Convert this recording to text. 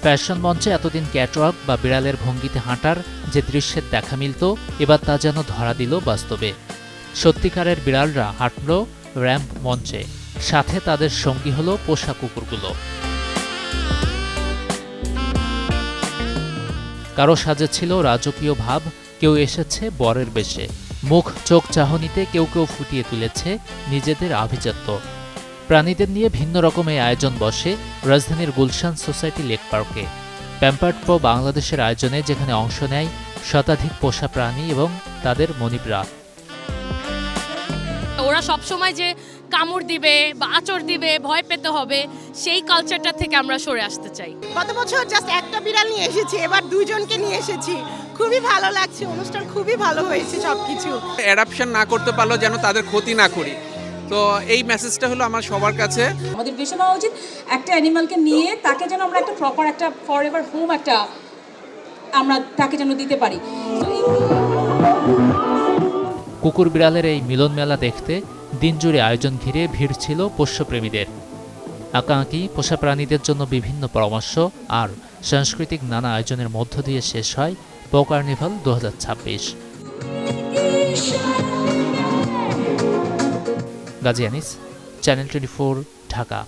Fashion মঞ্চে এতদিন catwalk বা বিড়ালের ভঙ্গিতে হাঁটার যে দৃশ্যের দেখা মিলত, এবার তা যেন ধরা দিল বাস্তবে। সত্যিকারের বিড়ালরা হাঁটল র্যাম্প মঞ্চে, সাথে তাদের সঙ্গী হলো পোষা কুকুরগুলো। কারো সাজে ছিল রাজকীয় ভাব, কেউ এসেছে বরের বেশে। মুখ চোখ চাহনিতে কেউ কেউ ফুটিয়ে তুলেছে নিজেদের আভিজাত্য। প্রাণীদের নিয়ে ভিন্ন রকমের আয়োজন বসে রাজধানীর গুলশান সোসাইটি লেক পার্কে। প্যাম্পার্ড প্রো বাংলাদেশের আয়োজনে যেখানে অংশ নেয় শতাধিক পোষা প্রাণী এবং তাদের মনিবরা। ওরা সবসময় যে কামড় দিবে বা আঁচড় দিবে, ভয় পেতে হবে, সেই কালচারটা থেকে আমরা সরে আসতে চাই। গত বছর জাস্ট একটা বিড়াল নিয়ে এসেছি, এবার দুজনকে নিয়ে এসেছি। খুবই ভালো লাগছে, অনুষ্ঠান খুবই ভালো হয়েছে সবকিছু। অ্যাডাপশন না করতে পারলেও যেন তাদের ক্ষতি না করি, তো এই মেসেজটা হলো আমার সবার কাছে। আমাদের বেশি হওয়া উচিত একটা অ্যানিমালকে নিয়ে তাকে যেন আমরা একটা প্রপার একটা ফরএভার হোম একটা আমরা তাকে যেন দিতে পারি। কুকুর বিড়ালের এই মিলন মেলা দেখতে দিনজুড়ে আয়োজন ঘিরে ভিড় ছিল পোষ্যপ্রেমীদের। আঁকাআঁকি, পোষা প্রাণীদের জন্য বিভিন্ন পরামর্শ আর সাংস্কৃতিক নানা আয়োজনের মধ্য দিয়ে শেষ হয় পো কার্নিভাল 2026। গাজী আনিস, চ্যানেল 24, ঢাকা।